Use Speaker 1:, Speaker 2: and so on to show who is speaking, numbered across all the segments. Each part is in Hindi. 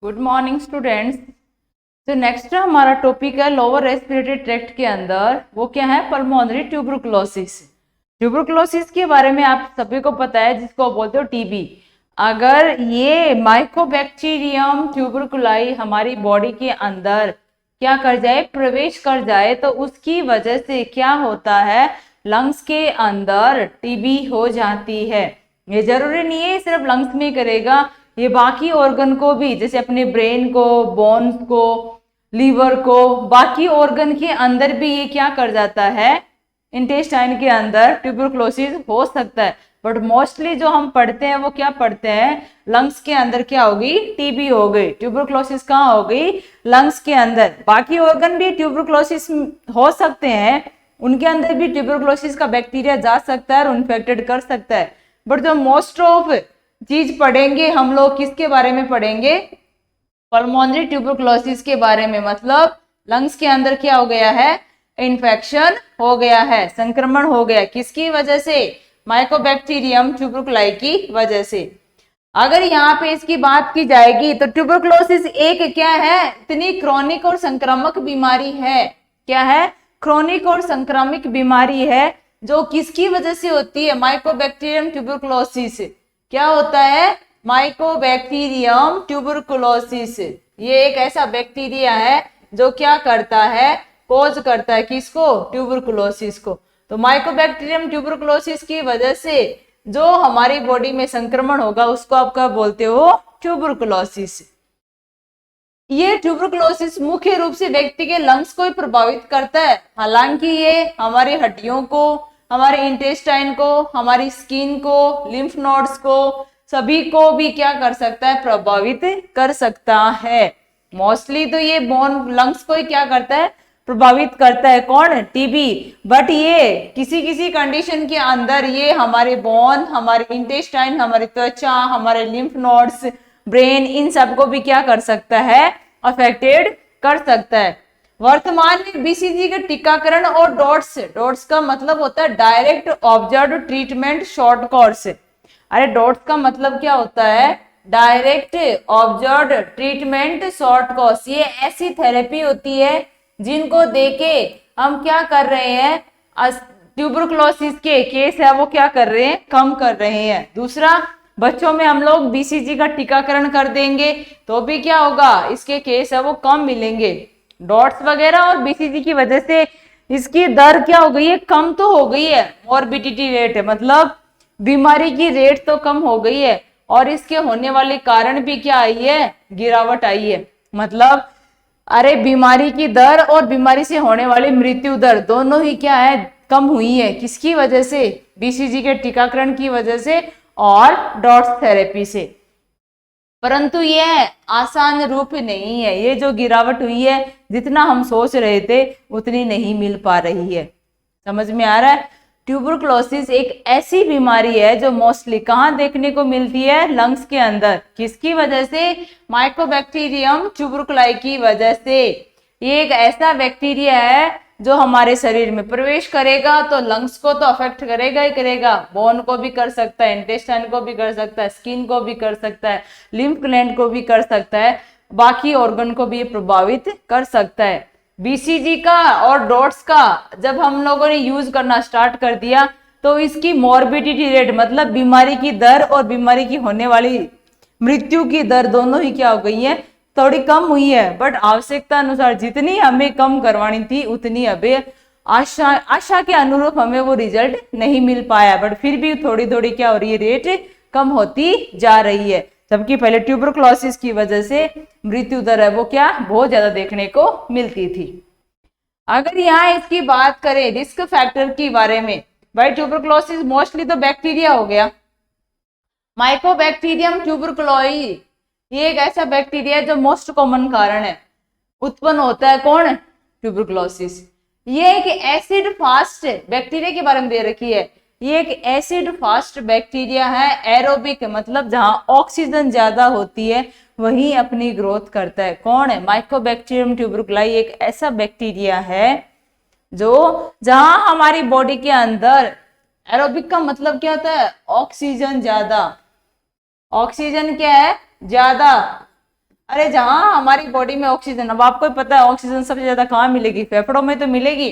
Speaker 1: Good morning students. तो नेक्स्ट हमारा टॉपिक है लोअर रेस्पिरेटरी ट्रैक्ट के अंदर वो क्या है, पल्मोनरी ट्यूबरकुलोसिस। ट्यूबरकुलोसिस के बारे में आप सभी को पता है, जिसको बोलते हो टीबी। अगर ये माइकोबैक्टीरियम ट्यूबरकुलाई हमारी बॉडी के अंदर क्या कर जाए, प्रवेश कर जाए, तो उसकी वजह से क्या होता है, लंग्स के अंदर टीबी हो जाती है। ये जरूरी नहीं है सिर्फ लंग्स में करेगा, ये बाकी ऑर्गन को भी, जैसे अपने ब्रेन को, बोन्स को, लीवर को, बाकी ऑर्गन के अंदर भी ये क्या कर जाता है, इंटेस्टाइन के अंदर ट्यूबरकुलोसिस हो सकता है। बट मोस्टली जो हम पढ़ते हैं वो क्या पढ़ते हैं, लंग्स के अंदर क्या होगी, टीबी हो गई। ट्यूबरकुलोसिस कहाँ हो गई, लंग्स के अंदर। बाकी ऑर्गन भी ट्यूबरकुलोसिस हो सकते हैं, उनके अंदर भी ट्यूबरकुलोसिस का बैक्टीरिया जा सकता है और इन्फेक्टेड कर सकता है। बट जो मोस्ट ऑफ चीज पढ़ेंगे हम लोग, किसके बारे में पढ़ेंगे, पल्मोनरी ट्यूबरकुलोसिस के बारे में। मतलब लंग्स के अंदर क्या हो गया है, इन्फेक्शन हो गया है, संक्रमण हो गया, किसकी वजह से, माइकोबैक्टीरियम ट्यूबरकुलाई की वजह से। अगर यहाँ पे इसकी बात की जाएगी तो ट्यूबरकुलोसिस एक क्या है, इतनी क्रॉनिक और संक्रामक बीमारी है। क्या है, क्रॉनिक और संक्रामक बीमारी है, जो किसकी वजह से होती है, माइकोबैक्टीरियम ट्यूबरकुलोसिस। क्या होता है, माइकोबैक्टीरियम ट्यूबरकुलोसिस। ये एक ऐसा बैक्टीरिया है जो क्या करता है, कोज करता है किसको, ट्यूबरकुलोसिस को। तो माइकोबैक्टीरियम ट्यूबरकुलोसिस की वजह से जो हमारी बॉडी में संक्रमण होगा उसको आप क्या बोलते हो, ट्यूबरकुलोसिस। ये ट्यूबरकुलोसिस मुख्य रूप से व्यक्ति के लंग्स को ही प्रभावित करता है। हालांकि ये हमारी हड्डियों को, हमारे इंटेस्टाइन को, हमारी स्किन को, लिम्फ नोड्स को, सभी को भी क्या कर सकता है, प्रभावित कर सकता है। मोस्टली तो ये बोन लंग्स को ही क्या करता है, प्रभावित करता है, कौन, टीबी। बट ये किसी किसी कंडीशन के अंदर ये हमारे बोन, हमारे इंटेस्टाइन, हमारी त्वचा, हमारे लिम्फ नोड्स, ब्रेन, इन सबको भी क्या कर सकता है, अफेक्टेड कर सकता है। वर्तमान में बीसीजी के टीकाकरण और डॉट्स, डॉट्स का मतलब होता है direct observe treatment short course. अरे डॉट्स का मतलब क्या होता है, direct observe treatment short course. ये ऐसी थेरेपी होती है जिनको देके हम क्या कर रहे हैं, ट्यूबरकुलोसिस के केस है वो क्या कर रहे हैं, कम कर रहे हैं। दूसरा, बच्चों में हम लोग बीसीजी का टीकाकरण कर देंगे तो भी क्या होगा, इसके केस है वो कम मिलेंगे। डॉट्स वगैरह और बीसीजी की वजह से इसकी दर क्या हो गई है, कम तो हो गई है, मॉर्बिडिटी रेट, मतलब बीमारी की रेट तो कम हो गई है, और इसके होने वाले कारण भी क्या आई है, गिरावट आई है। मतलब अरे बीमारी की दर और बीमारी से होने वाली मृत्यु दर दोनों ही क्या है, कम हुई है। किसकी वजह से, बीसीजी के टीकाकरण की वजह से और डॉट्स थेरेपी से। परंतु यह आसान रूप नहीं है, ये जो गिरावट हुई है जितना हम सोच रहे थे उतनी नहीं मिल पा रही है। समझ में आ रहा है, ट्यूबरकुलोसिस एक ऐसी बीमारी है जो मोस्टली कहाँ देखने को मिलती है, लंग्स के अंदर। किसकी वजह से, माइकोबैक्टीरियम ट्यूबरकुलाई की वजह से। ये एक ऐसा बैक्टीरिया है जो हमारे शरीर में प्रवेश करेगा तो लंग्स को तो अफेक्ट करेगा ही करेगा, बोन को भी कर सकता है, इंटेस्टाइन को भी कर सकता है, स्किन को भी कर सकता है, लिम्फ ग्लैंड को भी कर सकता है, बाकी ऑर्गन को भी प्रभावित कर सकता है। बीसीजी का और डॉट्स का जब हम लोगों ने यूज करना स्टार्ट कर दिया तो इसकी मॉर्बिडिटी रेट, मतलब बीमारी की दर और बीमारी की होने वाली मृत्यु की दर दोनों ही क्या हो गई है, थोड़ी कम हुई है। बट आवश्यकता अनुसार जितनी हमें कम करवानी थी उतनी अभी आशा के अनुरूप हमें वो रिजल्ट नहीं मिल पाया। बट फिर भी थोड़ी थोड़ी क्या हो रही है, रेट कम होती जा रही है। जबकि पहले ट्यूबरकुलोसिस की वजह से मृत्यु दर है वो क्या, बहुत ज्यादा देखने को मिलती थी। अगर यहाँ इसकी बात करें रिस्क फैक्टर के बारे में, भाई ट्यूबरकुलोसिस मोस्टली तो बैक्टीरिया हो गया, माइकोबैक्टीरियम ट्यूबरकुलोई ये एक ऐसा बैक्टीरिया है जो मोस्ट कॉमन कारण है, उत्पन्न होता है कौन, ट्यूबरकुलोसिस। ये एक एसिड फास्ट बैक्टीरिया के बारे में दे रखी है, ये एक एसिड फास्ट बैक्टीरिया है, एरोबिक, मतलब जहां ऑक्सीजन ज्यादा होती है वही अपनी ग्रोथ करता है। कौन है, माइकोबैक्टीरियम ट्यूबरकुलाई एक ऐसा बैक्टीरिया है जो जहां हमारी बॉडी के अंदर, एरोबिक का मतलब क्या होता है, ऑक्सीजन ज्यादा, ऑक्सीजन क्या है, ज्यादा, अरे जहां हमारी बॉडी में ऑक्सीजन, अब आपको पता है ऑक्सीजन सबसे ज्यादा कहाँ मिलेगी, फेफड़ों में तो मिलेगी।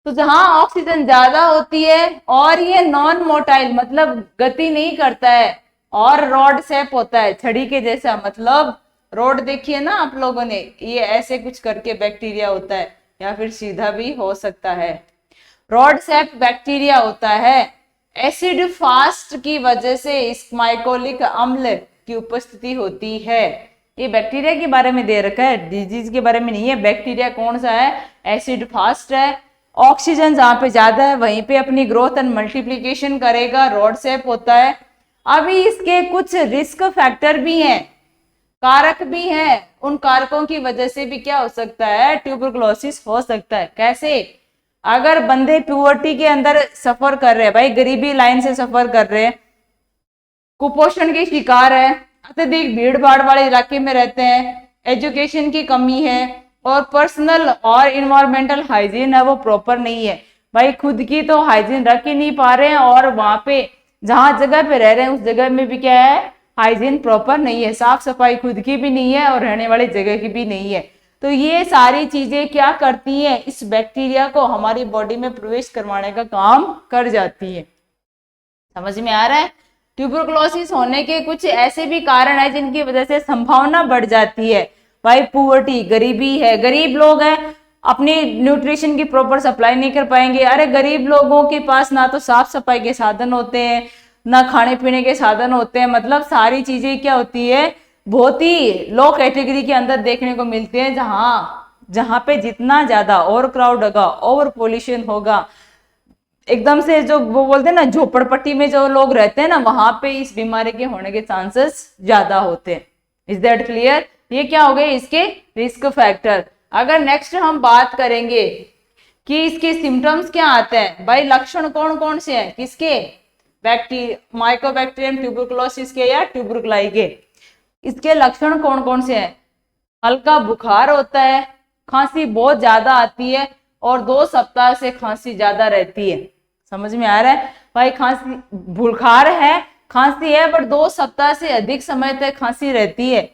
Speaker 1: तो जहां ऑक्सीजन ज्यादा होती है और ये नॉन मोटाइल मतलब गति नहीं करता है और रॉड शेप होता है छड़ी के जैसा, मतलब रोड देखिए ना आप लोगों ने, ये ऐसे कुछ करके बैक्टीरिया होता है या फिर सीधा भी हो सकता है। रॉड शेप बैक्टीरिया होता है। एसिड फास्ट की वजह से इस माइकोलिक अम्ल की उपस्थिति होती है। ये बैक्टीरिया के बारे में दे रखा है, डिजीज के बारे में नहीं है। बैक्टीरिया कौन सा है, एसिड फास्ट है। ऑक्सीजन जहां पे ज्यादा है वहीं पे अपनी ग्रोथ एंड मल्टीप्लिकेशन करेगा, रॉड शेप होता है। अभी इसके कुछ रिस्क फैक्टर भी हैं, कारक भी हैं, उन कारकों की वजह से भी क्या हो सकता है, ट्यूबरकुलोसिस हो सकता है। कैसे, अगर बंदे प्यूबर्टी के अंदर सफर कर रहे हैं, भाई गरीबी लाइन से सफर कर रहे हैं, कुपोषण के शिकार है, अत्यधिक भीड़ भाड़ वाले इलाके में रहते हैं, एजुकेशन की कमी है और पर्सनल और इन्वायरमेंटल हाइजीन है वो प्रॉपर नहीं है। भाई खुद की तो हाइजीन रख ही नहीं पा रहे हैं और वहां पे जहां जगह पे रह रहे हैं उस जगह में भी क्या है, हाइजीन प्रॉपर नहीं है, साफ सफाई खुद की भी नहीं है और रहने वाली जगह की भी नहीं है। तो ये सारी चीजें क्या करती हैं, इस बैक्टीरिया को हमारी बॉडी में प्रवेश करवाने का काम कर जाती है। समझ में आ रहा है। ट्यूबरकुलोसिस होने के कुछ ऐसे भी कारण है जिनकी वजह से संभावना बढ़ जाती है। भाई पुअर्टी, गरीबी है, गरीब लोग हैं, अपनी न्यूट्रिशन की प्रॉपर सप्लाई नहीं कर पाएंगे। अरे गरीब लोगों के पास ना तो साफ सफाई के साधन होते हैं, ना खाने पीने के साधन होते हैं, मतलब सारी चीजें क्या होती है, बहुत ही लो कैटेगरी के अंदर देखने को मिलती है। जहां पे जितना ज्यादा ओवर क्राउड होगा, ओवर पोल्यूशन होगा, एकदम से जो वो बोलते हैं ना झोपड़पट्टी में जो लोग रहते हैं ना, वहां पे इस बीमारी के होने के चांसेस ज्यादा होते हैं। Is that clear. ये क्या हो गए इसके रिस्क फैक्टर। अगर नेक्स्ट हम बात करेंगे कि इसके सिम्टम्स क्या आते हैं, भाई लक्षण कौन कौन से हैं किसके, माइकोबैक्टीरियम ट्यूबरकुलोसिस के या ट्यूबरकुलाई के, इसके लक्षण कौन कौन से हैं। हल्का बुखार होता है, खांसी बहुत ज्यादा आती है और 2 सप्ताह से खांसी ज्यादा रहती है। समझ में आ रहा है भाई, खांसी बुखार है, खांसी है, बट 2 सप्ताह से अधिक समय तक खांसी रहती है।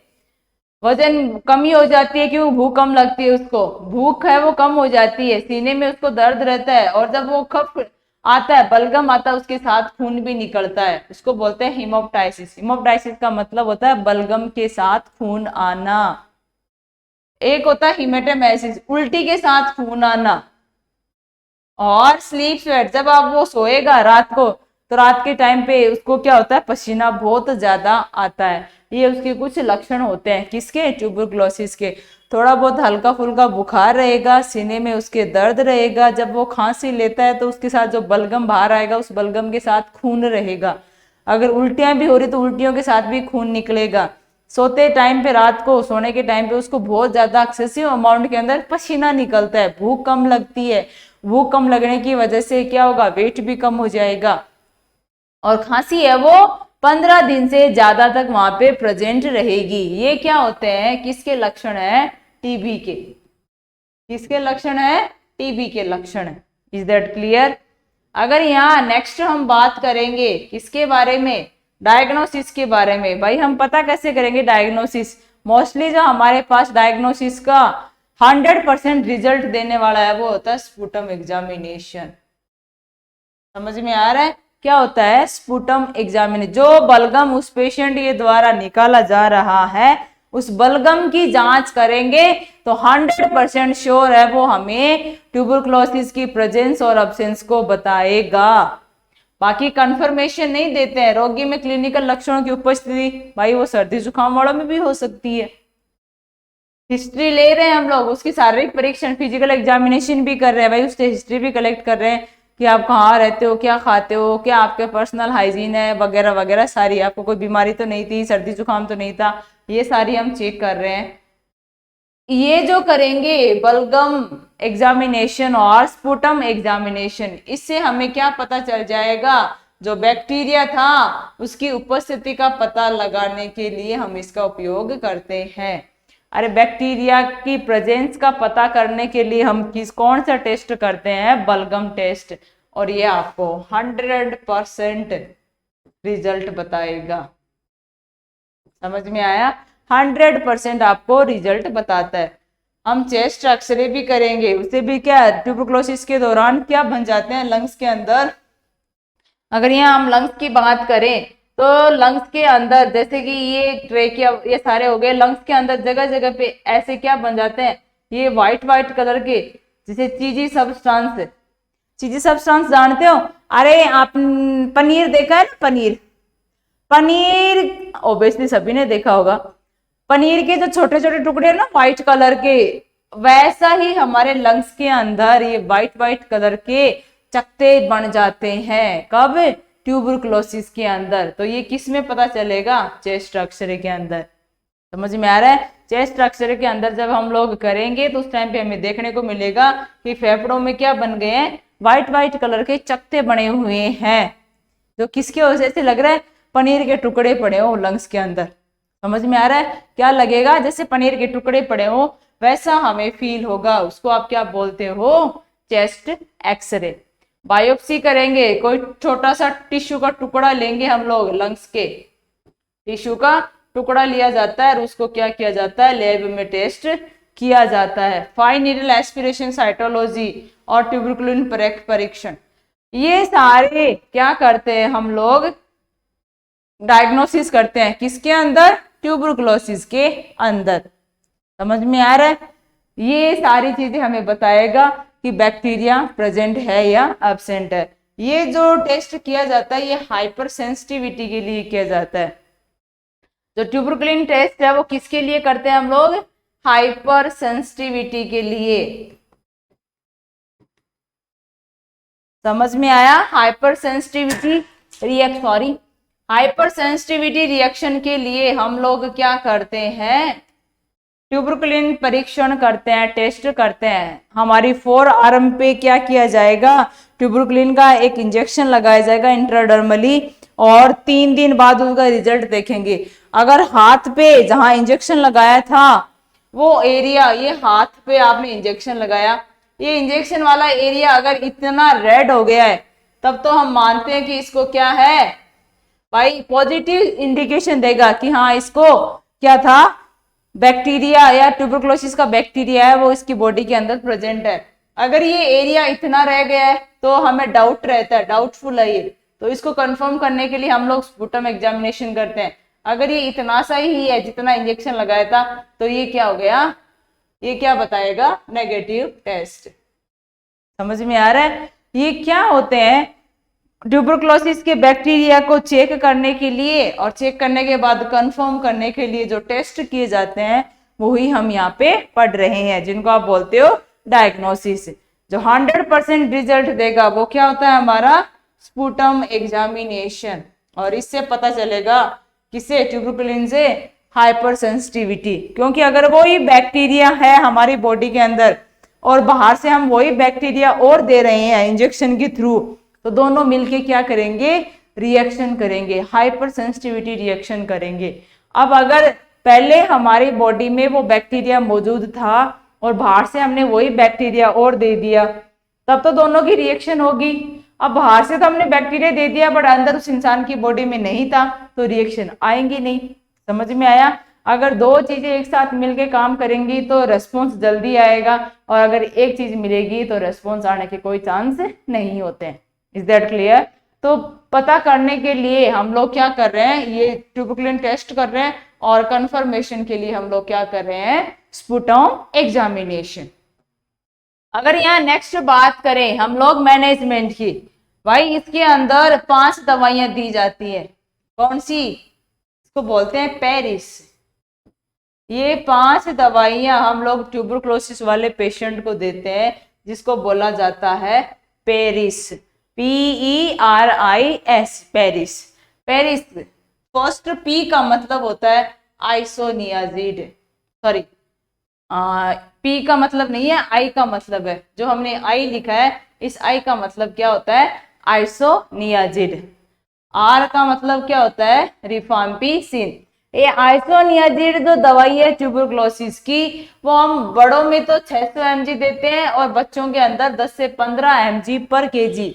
Speaker 1: वजन कमी हो जाती है, क्यों, भूख कम लगती है, उसको भूख है वो कम हो जाती है, सीने में उसको दर्द रहता है और जब वो कफ आता है, बलगम आता है, उसके साथ खून भी निकलता है, उसको बोलते हैं हीमोप्टाइसिस। हीमोप्टाइसिस का मतलब होता है बलगम के साथ खून आना। एक होता है हीमेटेमेसिस, उल्टी के साथ खून आना। और स्लीप स्वेट, जब आप वो सोएगा रात को तो रात के टाइम पे उसको क्या होता है, पसीना बहुत ज्यादा आता है। ये उसके कुछ लक्षण होते हैं किसके, ट्यूबरकुलोसिस के। थोड़ा बहुत हल्का फुल्का बुखार रहेगा, सीने में उसके दर्द रहेगा, जब वो खांसी लेता है तो उसके साथ जो बलगम बाहर आएगा उस बलगम के साथ खून रहेगा। अगर उल्टियां भी हो रही तो उल्टियों के साथ भी खून निकलेगा। सोते टाइम पे, रात को सोने के टाइम पे उसको बहुत ज्यादा एक्सेसिव अमाउंट के अंदर पसीना निकलता है, भूख कम लगती है, भूख कम लगने की वजह से क्या होगा, वेट भी कम हो जाएगा और खांसी है वो 15 दिन से ज्यादा तक वहां पे प्रेजेंट रहेगी। ये क्या होते हैं, किसके लक्षण है, टीबी के। किसके लक्षण है, टीबी के लक्षण है। Is that clear. अगर यहाँ नेक्स्ट हम बात करेंगे किसके बारे में, डायग्नोसिस के बारे में। भाई हम पता कैसे करेंगे डायग्नोसिस, मोस्टली जो हमारे पास डायग्नोसिस का 100% रिजल्ट देने वाला है वो होता है स्पुटम एग्जामिनेशन। समझ में आ रहा है, क्या होता है स्पुटम एग्जामिनेशन, जो बलगम उस पेशेंट के द्वारा निकाला जा रहा है उस बलगम की जांच करेंगे तो 100% श्योर है वो हमें ट्यूबरकुलोसिस की प्रेजेंस और अब्सेंस को बताएगा। बाकी कंफर्मेशन नहीं देते हैं। रोगी में क्लिनिकल लक्षणों की उपस्थिति, भाई वो सर्दी जुकाम वालों में भी हो सकती है। हिस्ट्री ले रहे हैं हम लोग, उसकी शारीरिक परीक्षण, फिजिकल एग्जामिनेशन भी कर रहे हैं, भाई उससे हिस्ट्री भी कलेक्ट कर रहे हैं कि आप कहाँ रहते हो, क्या खाते हो, क्या आपके पर्सनल हाइजीन है, वगैरह वगैरह सारी, आपको कोई बीमारी तो नहीं थी, सर्दी जुकाम तो नहीं था, ये सारी हम चेक कर रहे हैं। ये जो करेंगे बलगम एग्जामिनेशन और स्पुटम एग्जामिनेशन, इससे हमें क्या पता चल जाएगा, जो बैक्टीरिया था उसकी उपस्थिति का पता लगाने के लिए हम इसका उपयोग करते हैं। अरे बैक्टीरिया की प्रेजेंस का पता करने के लिए हम कौन सा टेस्ट करते हैं, बलगम टेस्ट, और ये आपको 100% रिजल्ट बताएगा। समझ में आया। 100% आपको रिजल्ट बताता है। हम चेस्ट एक्सरे भी करेंगे, उससे भी क्या ट्यूबरकुलोसिस के दौरान क्या बन जाते हैं लंग्स के अंदर। अगर यहाँ हम लंग्स की बात करें तो लंग्स के अंदर जैसे कि ये ट्रेकिया ये सारे हो गए, लंग्स के अंदर जगह जगह पे ऐसे क्या बन जाते हैं, ये व्हाइट व्हाइट कलर के जैसे चीजी सब्सटेंस। चीजी सब्सटेंस जानते हो? अरे आप पनीर देखा है ना, पनीर, पनीर ओबियसली सभी ने देखा होगा। पनीर के जो छोटे छोटे टुकड़े हैं ना व्हाइट कलर के, वैसा ही हमारे लंग्स के अंदर ये व्हाइट व्हाइट कलर के चकते बन जाते हैं। कब? ट्यूबरकुलोसिस के अंदर। तो ये किस में पता चलेगा? चेस्ट एक्सरे के अंदर। समझ में आ रहा है? चेस्ट एक्सरे के अंदर जब हम लोग करेंगे तो उस टाइम पे हमें देखने को मिलेगा कि फेफड़ों में क्या बन गए हैं, व्हाइट व्हाइट कलर के चकते बने हुए हैं, जो किसके वजह से लग रहा है, पनीर के टुकड़े पड़े हो लंग्स के अंदर। समझ में आ रहा है? क्या लगेगा? जैसे पनीर के टुकड़े पड़े हो वैसा हमें फील होगा, उसको आप क्या बोलते हो? Chest x ray. बायोप्सी करेंगे, कोई छोटा सा टिश्यू का टुकड़ा लेंगे हम लोग, लंग्स के टिश्यू का टुकड़ा लिया जाता है और उसको क्या किया जाता है, लैब में टेस्ट किया जाता है। फाइन नीडल एस्पिरेशन साइटोलॉजी और ट्यूबरकुलिन परीक्षण, ये सारे क्या करते हैं हम लोग, डायग्नोसिस करते हैं किसके अंदर? ट्यूबरकुलोसिस के अंदर। समझ में आ रहा है? ये सारी चीजें हमें बताएगा कि बैक्टीरिया प्रेजेंट है या एब्सेंट है। ये जो टेस्ट किया जाता है ये हाइपर सेंसिटिविटी के लिए किया जाता है। जो ट्यूबरकुलिन टेस्ट है वो किसके लिए करते हैं हम लोग? हाइपर सेंसिटिविटी के लिए। समझ में आया? Hyper sensitivity hyper sensitivity reaction के लिए हम लोग क्या करते हैं? ट्यूबरकुलिन परीक्षण करते हैं, टेस्ट करते हैं। हमारी 4 आर्म पे क्या किया जाएगा? ट्यूबरकुलिन का एक इंजेक्शन लगाया जाएगा इंट्राडर्मली और 3 दिन बाद उसका रिजल्ट देखेंगे। अगर हाथ पे जहां इंजेक्शन लगाया था वो एरिया, ये हाथ पे आपने इंजेक्शन लगाया, ये इंजेक्शन वाला एरिया अगर इतना रेड हो गया है तब तो हम मानते हैं कि इसको क्या है भाई, पॉजिटिव इंडिकेशन देगा कि हाँ इसको क्या था, बैक्टीरिया या ट्यूबरकुलोसिस का बैक्टीरिया है वो इसकी बॉडी के अंदर प्रेजेंट है। अगर ये एरिया इतना रह गया है तो हमें डाउट रहता है, डाउटफुल है ये, तो इसको कंफर्म करने के लिए हम लोग स्पुटम एग्जामिनेशन करते हैं। अगर ये इतना सा ही है जितना इंजेक्शन लगाया था तो ये क्या हो गया, ये क्या बताएगा? Negative test. समझ में आ रहा है? ये क्या होते हैं, ट्यूबरकुलोसिस के बैक्टीरिया को चेक करने के लिए और चेक करने के बाद कंफर्म करने के लिए जो टेस्ट किए जाते हैं वही हम यहाँ पे पढ़ रहे हैं, जिनको आप बोलते हो डायग्नोसिस। जो 100% रिजल्ट देगा वो क्या होता है हमारा? Sputum examination. और इससे पता चलेगा किसे? ट्यूबरकुलिन से हाइपर सेंसिटिविटी। क्योंकि अगर वही बैक्टीरिया है हमारी बॉडी के अंदर और बाहर से हम वही बैक्टीरिया और दे रहे हैं इंजेक्शन के थ्रू, तो दोनों मिलके क्या करेंगे? रिएक्शन करेंगे, हाइपर सेंसिटिविटी रिएक्शन करेंगे। अब अगर पहले हमारी बॉडी में वो बैक्टीरिया मौजूद था और बाहर से हमने वही बैक्टीरिया और दे दिया, तब तो दोनों की रिएक्शन होगी। अब बाहर से तो हमने बैक्टीरिया दे दिया बट अंदर उस इंसान की बॉडी में नहीं था, तो रिएक्शन आएंगी नहीं। समझ में आया? अगर दो चीजें एक साथ मिलके काम करेंगी तो रेस्पॉन्स जल्दी आएगा, और अगर एक चीज मिलेगी तो रेस्पॉन्स आने के कोई चांस नहीं होते हैं। Is that clear? तो पता करने के लिए हम लोग क्या कर रहे हैं, ये ट्यूबरकुलिन टेस्ट कर रहे हैं, और कंफर्मेशन के लिए हम लोग क्या कर रहे हैं? Sputum examination. अगर यहाँ नेक्स्ट बात करें हम लोग मैनेजमेंट की, भाई इसके अंदर 5 दवाइयां दी जाती है। कौन सी? इसको बोलते हैं पेरिस। ये 5 दवाइयां हम लोग ट्यूबरकुलोसिस वाले पेशेंट को देते हैं, जिसको बोला जाता है Paris. PERIS, Paris. Paris, first P का मतलब होता है आइसोनियाजिड, सॉरी P का मतलब नहीं है, I का मतलब है। जो हमने I लिखा है इस I का मतलब क्या होता है? आइसोनियाजिड। R का मतलब क्या होता है? रिफाम्पिसिन। ये आइसोनियाजिड जो दवाई है ट्यूबरकुलोसिस की, वो हम बड़ों में तो 600 mg देते हैं और बच्चों के अंदर 10 से 15 mg पर kg।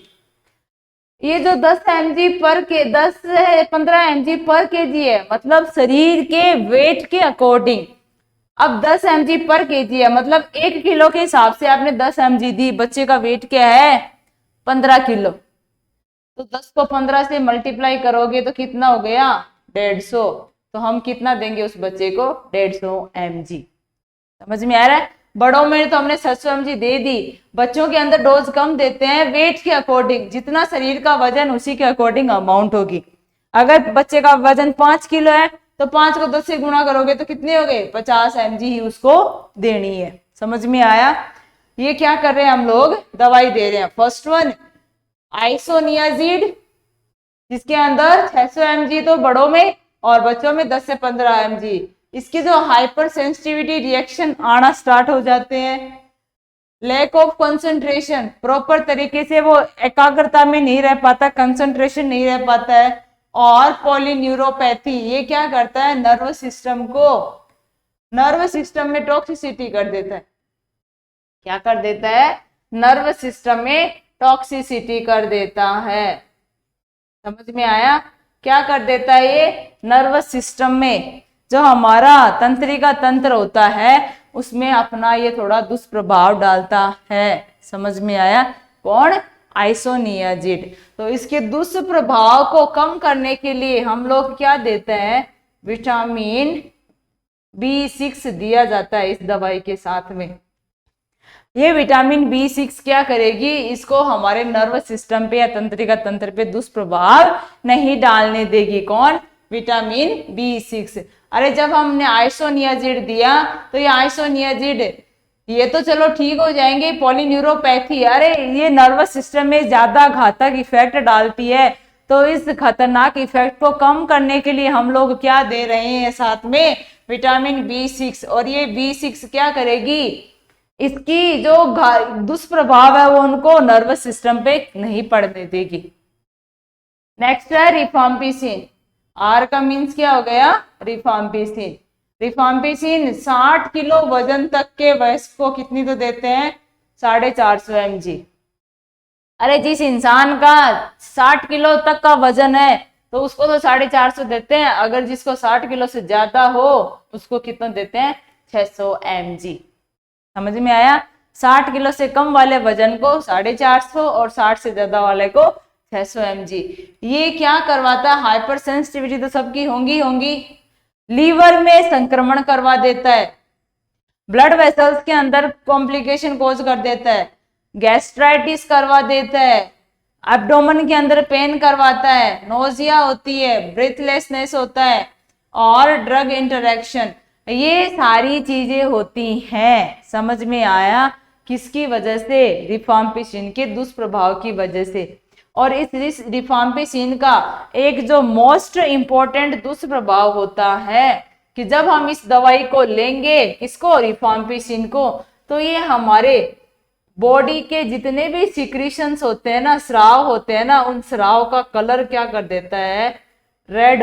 Speaker 1: ये जो 15 mg पर केजी है, मतलब शरीर के वेट के अकॉर्डिंग। अब 10 mg पर केजी है, मतलब 1 किलो के हिसाब से आपने 10 mg दी। बच्चे का वेट क्या है? 15 किलो। तो 10 को 15 से मल्टीप्लाई करोगे तो कितना हो गया? 150। तो हम कितना देंगे उस बच्चे को? 150 mg। समझ में आ रहा है? बड़ों में तो हमने 700 mg दे दी, बच्चों के अंदर डोज कम देते हैं, वेट के अकॉर्डिंग। जितना शरीर का वजन उसी के अकॉर्डिंग अमाउंट होगी। अगर बच्चे का वजन 5 किलो है तो 5 को 10 से गुणा करोगे तो कितने हो गए? 50 mg ही उसको देनी है। समझ में आया? ये क्या कर रहे हैं हम लोग? दवाई दे रहे हैं। फर्स्ट वन आइसोनियाजिड, जिसके अंदर 600 mg तो बड़ों में और बच्चों में 10 से 15 mg। इसकी जो हाइपर सेंसिटिविटी रिएक्शन आना स्टार्ट हो जाते हैं, लैक ऑफ कंसंट्रेशन, प्रॉपर तरीके से वो एकाग्रता में नहीं रह पाता, कंसंट्रेशन नहीं रह पाता है, और पॉलीन्यूरोपैथी, ये क्या करता है? नर्वस सिस्टम में टॉक्सिसिटी कर देता है। क्या कर देता है? नर्वस सिस्टम में टॉक्सिसिटी कर देता है। समझ में आया? क्या कर देता है ये? नर्वस सिस्टम में जो हमारा तंत्रिका तंत्र होता है उसमें अपना ये थोड़ा दुष्प्रभाव डालता है। समझ में आया? कौन? आइसोनियाजिड। तो इसके दुष्प्रभाव को कम करने के लिए हम लोग क्या देते हैं? विटामिन B6 दिया जाता है इस दवाई के साथ में। ये विटामिन B6 क्या करेगी? इसको हमारे नर्वस सिस्टम पे या तंत्रिका तंत्र पे दुष्प्रभाव नहीं डालने देगी। कौन? Vitamin B6। अरे जब हमने आइसोनियाजिड दिया तो ये आइसोनियाजिड ये तो चलो ठीक हो जाएंगे, पॉलीन्यूरोपैथी, अरे ये नर्वस सिस्टम में ज्यादा घातक इफेक्ट डालती है। तो इस खतरनाक इफेक्ट को कम करने के लिए हम लोग क्या दे रहे हैं साथ में? Vitamin B6। और ये B6 क्या करेगी? इसकी जो दुष्प्रभाव है वो उनको नर्वस सिस्टम पे नहीं पड़ने देगी। नेक्स्ट है रिफाम्पिसिन। आर का मीन्स क्या हो गया? रिफाम्पिसिन। रिफाम्पिसिन 60 किलो वजन तक के वयस्क को कितनी तो देते हैं? 450 mg। अरे जिस इंसान का 60 किलो तक का वजन है तो उसको तो 450 देते हैं, अगर जिसको 60 किलो से ज्यादा हो उसको कितना देते हैं? 600 mg। समझ में आया? 60 किलो से कम वाले वजन को 450 और 60 से ज्यादा वाले को 600 mg। ये क्या करवाता है? हाइपर सेंसिटिविटी तो सबकी होंगी। लीवर में संक्रमण करवा देता है, ब्लड वेसल्स के अंदर कॉम्प्लिकेशन कोज कर देता है, गैस्ट्राइटिस करवा देता है, एब्डोमेन के अंदर पेन करवाता है, नोजिया होती है, ब्रीथलेसनेस होता है, और ड्रग इंटरेक्शन, ये सारी चीजें होती हैं। समझ में आया? किसकी वजह से? रिफाम्पिसिन के दुष्प्रभाव की वजह से। और इस रिफाम्पिसिन का एक जो मोस्ट इंपॉर्टेंट दुष्प्रभाव होता है कि जब हम इस दवाई को लेंगे, किसको? रिफाम्पिसिन को, तो ये हमारे बॉडी के जितने भी सिक्रीशंस होते हैं ना, स्राव होते हैं ना, उन स्राव का कलर क्या कर देता है? रेड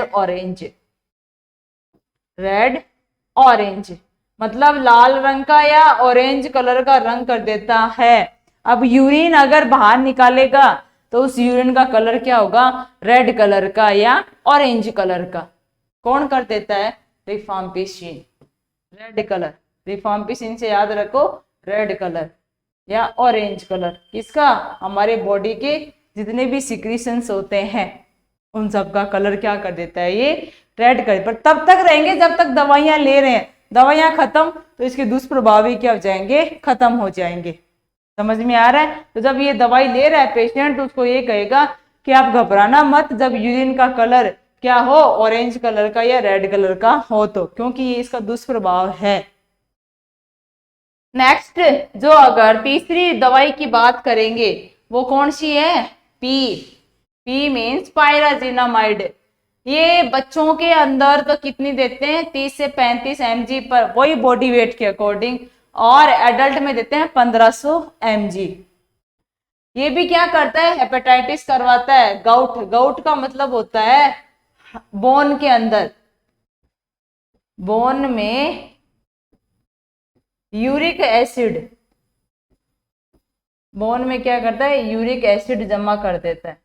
Speaker 1: ऑरेंज, मतलब लाल रंग का या ऑरेंज कलर का रंग कर देता है। अब यूरिन अगर बाहर निकालेगा तो उस यूरिन का कलर क्या होगा? रेड कलर का या ऑरेंज कलर का। कौन कर देता है? रिफाम्पिसिन। रेड कलर, रिफाम्पिसिन से याद रखो, रेड कलर या ऑरेंज कलर। किसका? हमारे बॉडी के जितने भी सिक्रीशंस होते हैं उन सब का कलर क्या कर देता है? ये रेड कलर। पर तब तक रहेंगे जब तक दवाइयां ले रहे हैं। दवाइयां खत्म तो इसके दुष्प्रभाव ही क्या हो जाएंगे? खत्म हो जाएंगे। समझ में आ रहा है? तो जब ये दवाई ले रहा है पेशेंट, उसको ये कहेगा कि आप घबराना मत जब यूरिन का कलर क्या हो? ऑरेंज कलर का या रेड कलर का हो, तो क्योंकि ये इसका दुष्प्रभाव है। नेक्स्ट जो अगर तीसरी दवाई की बात करेंगे वो कौन सी है? P means pyrazinamide. ये बच्चों के अंदर तो कितनी देते हैं? 30 से 35 mg पर, वही बॉडी वेट के अकॉर्डिंग, और एडल्ट में देते हैं 1500 mg। ये भी क्या करता है? हेपेटाइटिस करवाता है। गाउट का मतलब होता है बोन के अंदर, बोन में यूरिक एसिड, बोन में क्या करता है? यूरिक एसिड जमा कर देता है।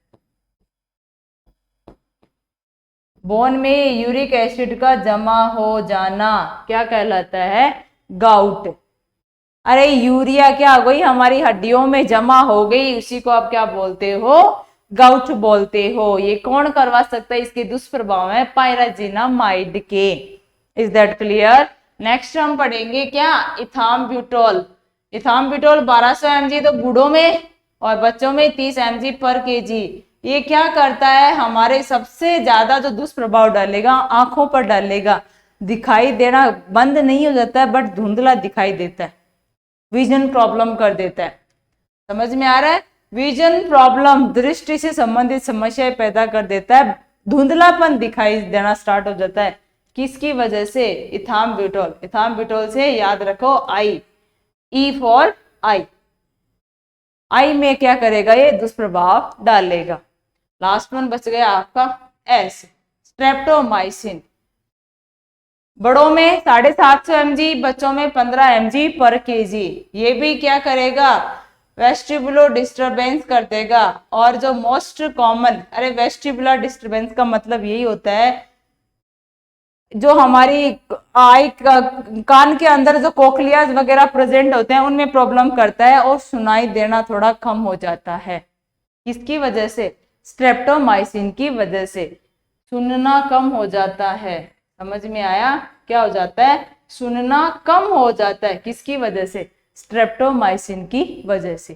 Speaker 1: बोन में यूरिक एसिड का जमा हो जाना क्या कहलाता है? गाउट। अरे यूरिया क्या हो गई, हमारी हड्डियों में जमा हो गई, उसी को आप क्या बोलते हो? गाउट बोलते हो। ये कौन करवा सकता है? इसके दुष्प्रभाव है पायराजिनामाइड के। Is that clear? नेक्स्ट हम पढ़ेंगे क्या? इथाम्ब्यूटोल। इथाम्ब्यूटोल 1200 mg तो बूढ़ों में और बच्चों में 30 mg पर केजी। ये क्या करता है? हमारे सबसे ज्यादा जो दुष्प्रभाव डालेगा आंखों पर डालेगा, दिखाई देना बंद नहीं हो जाता है बट धुंधला दिखाई देता है, विजन प्रॉब्लम कर देता है। समझ में आ रहा है? विजन प्रॉब्लम, दृष्टि से संबंधित समस्याएं पैदा कर देता है, धुंधलापन दिखाई देना स्टार्ट हो जाता है। किसकी वजह से? इथाम्ब्यूटोल। इथाम्ब्यूटोल से याद रखो आई, ई फॉर आई। आई में क्या करेगा? ये दुष्प्रभाव डालेगा। लास्ट वन बच गया आपका एस, स्ट्रेप्टोमाइसिन। बड़ों में 750 mg, बच्चों में 15 mg पर केजी। ये भी क्या करेगा? वेस्टिबुलर डिस्टरबेंस कर देगा। और जो मोस्ट कॉमन, अरे वेस्टिबुलर डिस्टरबेंस का मतलब यही होता है जो हमारी आई कान के अंदर जो कोक्लियाज वगैरह प्रेजेंट होते हैं उनमें प्रॉब्लम करता है और सुनाई देना थोड़ा कम हो जाता है। किसकी वजह से? स्ट्रेप्टोमाइसिन की वजह से सुनना कम हो जाता है। समझ में आया? क्या हो जाता है? सुनना कम हो जाता है। किसकी वजह से? स्ट्रेप्टोमाइसिन की वजह से।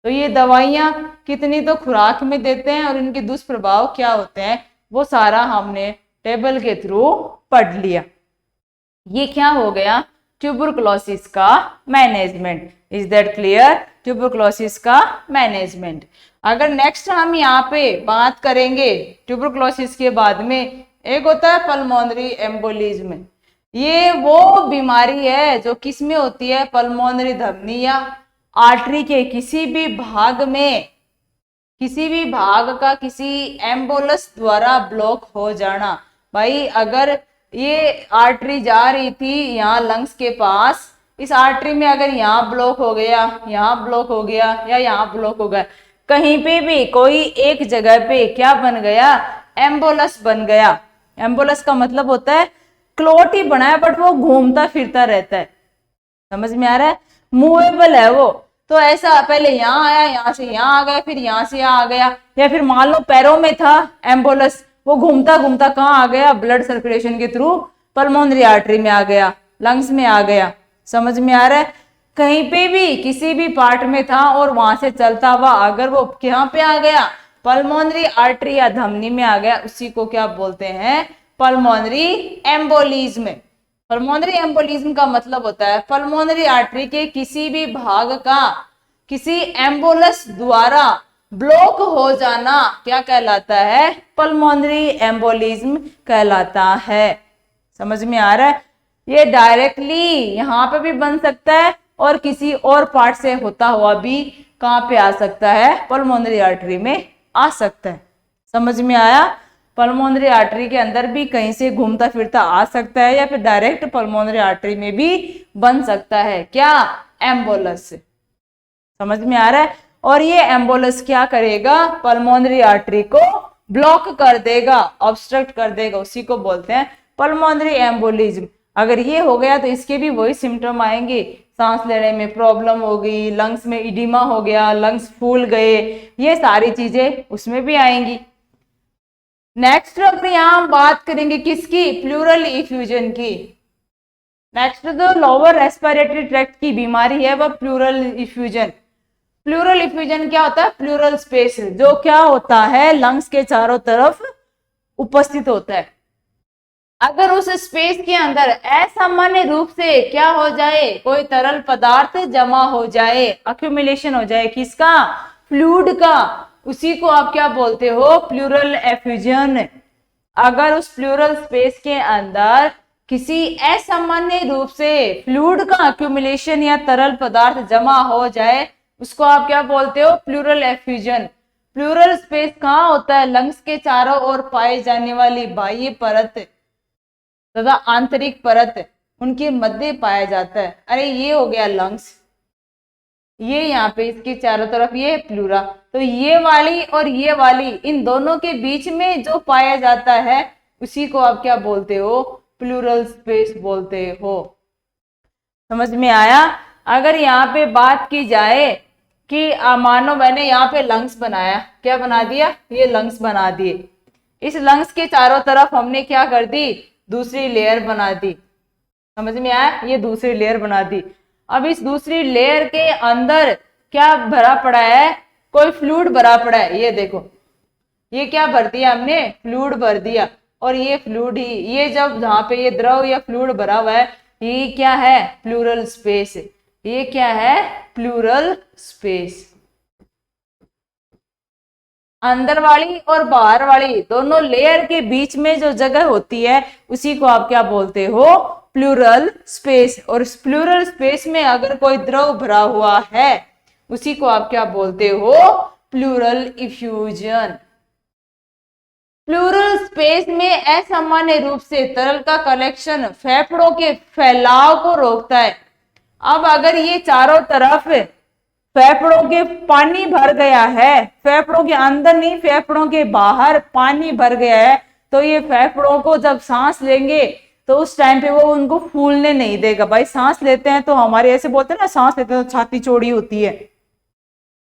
Speaker 1: तो ये दवाइयां कितनी तो खुराक में देते हैं और इनके दुष्प्रभाव क्या होते हैं वो सारा हमने टेबल के थ्रू पढ़ लिया। ये क्या हो गया? ट्यूबरकुलोसिस का management. Is that clear? Tuberculosis का मैनेजमेंट। अगर नेक्स्ट हम यहाँ पे बात करेंगे ट्यूबरकुलोसिस के बाद में, एक होता है पल्मोनरी एम्बोलिज्म। ये वो बीमारी है जो किस में होती है? पल्मोनरी धमनी या आर्टरी के किसी भी भाग में, किसी भी भाग का किसी एम्बोलस द्वारा ब्लॉक हो जाना। भाई अगर ये आर्टरी जा रही थी यहाँ लंग्स के पास, इस आर्टरी में अगर यहाँ ब्लॉक हो गया, यहाँ ब्लॉक हो गया या यहाँ ब्लॉक हो गया, कहीं पे भी कोई एक जगह पे क्या बन गया? एम्बोलस बन गया। एम्बोलस का मतलब होता है क्लॉट ही बना है बट वो घूमता फिरता रहता है। समझ में आ रहा है? मूवेबल है वो। तो ऐसा पहले यहाँ आया, यहाँ से यहाँ आ गया, फिर यहाँ से यहाँ आ गया, या फिर मान लो पैरों में था एम्बोलस, वो घूमता घूमता कहाँ आ गया? ब्लड सर्कुलेशन के थ्रू पल्मोनरी आर्टरी में आ गया, लंग्स में आ गया। समझ में आ रहा है? कहीं पे भी किसी भी पार्ट में था और वहां से चलता हुआ अगर वो यहाँ पे आ गया, पल्मोनरी आर्टरी या धमनी में आ गया, उसी को क्या बोलते हैं? Pulmonary embolism. पल्मोनरी एम्बोलिज्म का मतलब होता है पल्मोनरी आर्टरी के किसी भी भाग का किसी एम्बोलस द्वारा ब्लॉक हो जाना क्या कहलाता है? पल्मोनरी एम्बोलिज्म कहलाता है। समझ में आ रहा है? ये डायरेक्टली यहाँ पे भी बन सकता है और किसी और पार्ट से होता हुआ भी कहाँ पे आ सकता है? पल्मोनरी आर्टरी में आ सकता है। समझ में आया? पल्मोनरी आर्टरी के अंदर भी कहीं से घूमता फिरता आ सकता है या फिर डायरेक्ट पल्मोनरी आर्टरी में भी बन सकता है। क्या? एम्बोलस। समझ में आ रहा है? और ये एम्बोलस क्या करेगा? पल्मोनरी आर्टरी को ब्लॉक कर देगा, ऑब्स्ट्रक्ट कर देगा, उसी को बोलते हैं पल्मोनरी एम्बोलिज्म। अगर ये हो गया तो इसके भी वही सिम्टम आएंगे, सांस लेने में प्रॉब्लम हो गई, लंग्स में इडिमा हो गया, लंग्स फूल गए, ये सारी चीजें उसमें भी आएंगी। नेक्स्ट अगर यहाँ हम बात करेंगे किसकी? प्लूरल इफ्यूजन की। नेक्स्ट जो लोअर रेस्पिरेटरी ट्रैक्ट की बीमारी है वह प्लूरल इफ्यूजन। प्लूरल इफ्यूजन क्या होता है? प्लूरल स्पेस जो क्या होता है? लंग्स के चारों तरफ उपस्थित होता है। अगर उस स्पेस के अंदर असामान्य रूप से क्या हो जाए? कोई तरल पदार्थ जमा हो जाए, अक्यूमुलेशन हो जाए, किसका? फ्लूइड का, उसी को आप क्या बोलते हो? Pleural effusion. अगर उस प्लूरल स्पेस के अंदर किसी असामान्य रूप से फ्लूइड का अक्यूमुलेशन या तरल पदार्थ जमा हो जाए, उसको आप क्या बोलते हो? Pleural effusion. प्लूरल स्पेस कहाँ होता है? लंग्स के चारों ओर पाई जाने वाली बाह्य परत तथा आंतरिक परत उनके मध्य पाया जाता है। अरे ये हो गया लंग्स, ये यहाँ पे इसके चारों तरफ ये प्लूरा, तो ये वाली और ये वाली इन दोनों के बीच में जो पाया जाता है उसी को आप क्या बोलते हो, प्लूरल स्पेस बोलते हो। समझ में आया। अगर यहाँ पे बात की जाए कि मानो मैंने यहाँ पे लंग्स बनाया, क्या बना दिया, ये लंग्स बना दिए, इस लंग्स के चारों तरफ हमने क्या कर दी, दूसरी लेयर बना दी। समझ में आया, ये दूसरी लेयर बना दी। अब इस दूसरी लेयर के अंदर क्या भरा पड़ा है, कोई फ्लूइड भरा पड़ा है। ये देखो, ये क्या भर दिया हमने, फ्लूइड भर दिया। और ये फ्लूइड ही, ये जब जहां पे ये द्रव या फ्लूइड भरा हुआ है, ये क्या है, प्लूरल स्पेस। ये क्या है, प्लूरल स्पेस। अंदर वाली और बाहर वाली दोनों लेयर के बीच में जो जगह होती है उसी को आप क्या बोलते हो, प्लूरल स्पेस। और इस प्लूरल स्पेस में अगर कोई द्रव भरा हुआ है उसी को आप क्या बोलते हो, प्लूरल इफ्यूजन। प्लूरल स्पेस में असामान्य रूप से तरल का कलेक्शन फेफड़ों के फैलाव को रोकता है। अब अगर ये चारों तरफ फेफड़ों के पानी भर गया है, फेफड़ों के अंदर नहीं, फेफड़ों के बाहर पानी भर गया है, तो ये फेफड़ों को जब सांस लेंगे तो उस टाइम पे वो उनको फूलने नहीं देगा। भाई सांस लेते हैं तो हमारे ऐसे बोलते हैं ना, सांस लेते हैं तो छाती चौड़ी होती है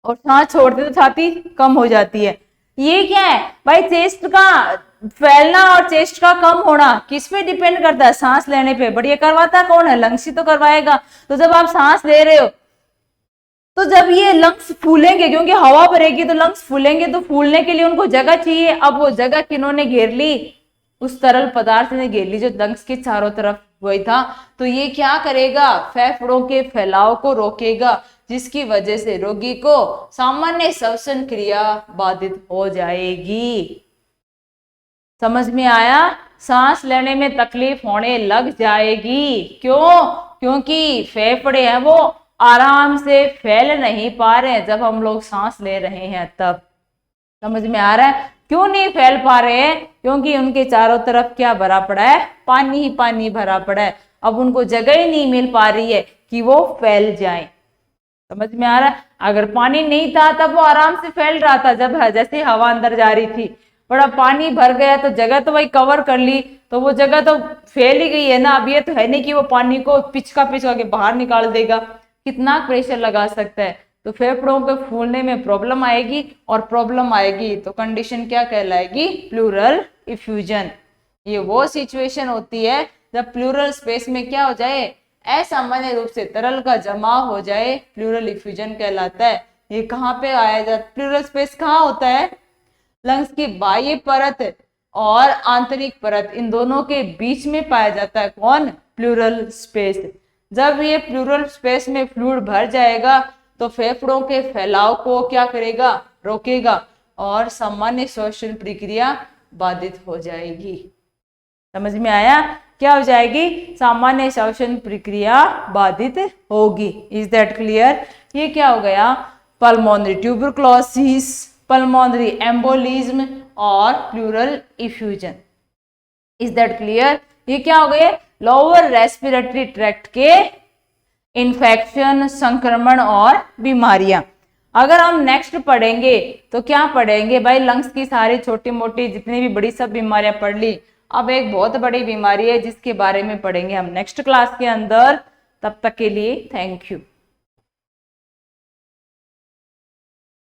Speaker 1: और सांस छोड़ते तो छाती कम हो जाती है। ये क्या है भाई, चेस्ट का फैलना और चेस्ट का कम होना किस पे डिपेंड करता है, सांस लेने पे। बढ़िया करवाता कौन है, लंग्स ही तो करवाएगा। तो जब आप सांस ले रहे हो तो जब ये लंग्स फूलेंगे, क्योंकि हवा भरेगी तो लंग्स फूलेंगे, तो फूलने के लिए उनको जगह चाहिए। अब वो जगह किन्होंने घेर ली, उस तरल पदार्थ ने घेर ली जो लंग्स के चारों तरफ वही था। तो ये क्या करेगा, फेफड़ों के फैलाव को रोकेगा, जिसकी वजह से रोगी को सामान्य श्वसन क्रिया बाधित हो जाएगी। समझ में आया, सांस लेने में तकलीफ होने लग जाएगी। क्यों, क्योंकि फेफड़े हैं वो आराम से फैल नहीं पा रहे हैं जब हम लोग सांस ले रहे हैं तब। समझ में आ रहा है, क्यों नहीं फैल पा रहे हैं, क्योंकि उनके चारों तरफ क्या भरा पड़ा है, पानी ही पानी भरा पड़ा है। अब उनको जगह ही नहीं मिल पा रही है कि वो फैल जाएं। समझ में आ रहा है, अगर पानी नहीं था तब वो आराम से फैल रहा था, जब जैसे हवा अंदर जा रही थी। बड़ा पानी भर गया तो जगह तो वही कवर कर ली, तो वो जगह तो फैल ही गई है ना। अब ये तो है नहीं कि वो पानी को पिचका के बाहर निकाल देगा, कितना प्रेशर लगा सकता है। तो फेफड़ों के फूलने में प्रॉब्लम आएगी, और प्रॉब्लम आएगी तो कंडीशन क्या कहलाएगी, प्लूरल इफ्यूजन। ये वो सिचुएशन होती है जब प्लूरल स्पेस में क्या हो जाए, असामान्य रूप से तरल का जमाव हो जाए, प्लूरल इफ्यूजन कहलाता है। ये कहाँ पे आया जाता, प्लूरल स्पेस कहाँ होता है, लंग्स की बाह्य परत और आंतरिक परत, इन दोनों के बीच में पाया जाता है। कौन, प्लूरल स्पेस। जब ये प्लूरल स्पेस में फ्लूइड भर जाएगा तो फेफड़ों के फैलाव को क्या करेगा, रोकेगा, और सामान्य श्वसन प्रक्रिया बाधित हो जाएगी। समझ में आया, क्या हो जाएगी, सामान्य श्वसन प्रक्रिया बाधित होगी। Is that clear. ये क्या हो गया, पल्मोनरी ट्यूबरक्लोसिस, पल्मोनरी एम्बोलिज्म और pleural effusion. Is that clear. ये क्या हो गए, लोअर रेस्पिरेटरी ट्रैक्ट के इन्फेक्शन, संक्रमण और बीमारियां। अगर हम नेक्स्ट पढ़ेंगे तो क्या पढ़ेंगे भाई, लंग्स की सारी छोटी मोटी जितनी भी बड़ी सब बीमारियां पढ़ ली। अब एक बहुत बड़ी बीमारी है जिसके बारे में पढ़ेंगे हम नेक्स्ट क्लास के अंदर। तब तक के लिए थैंक यू।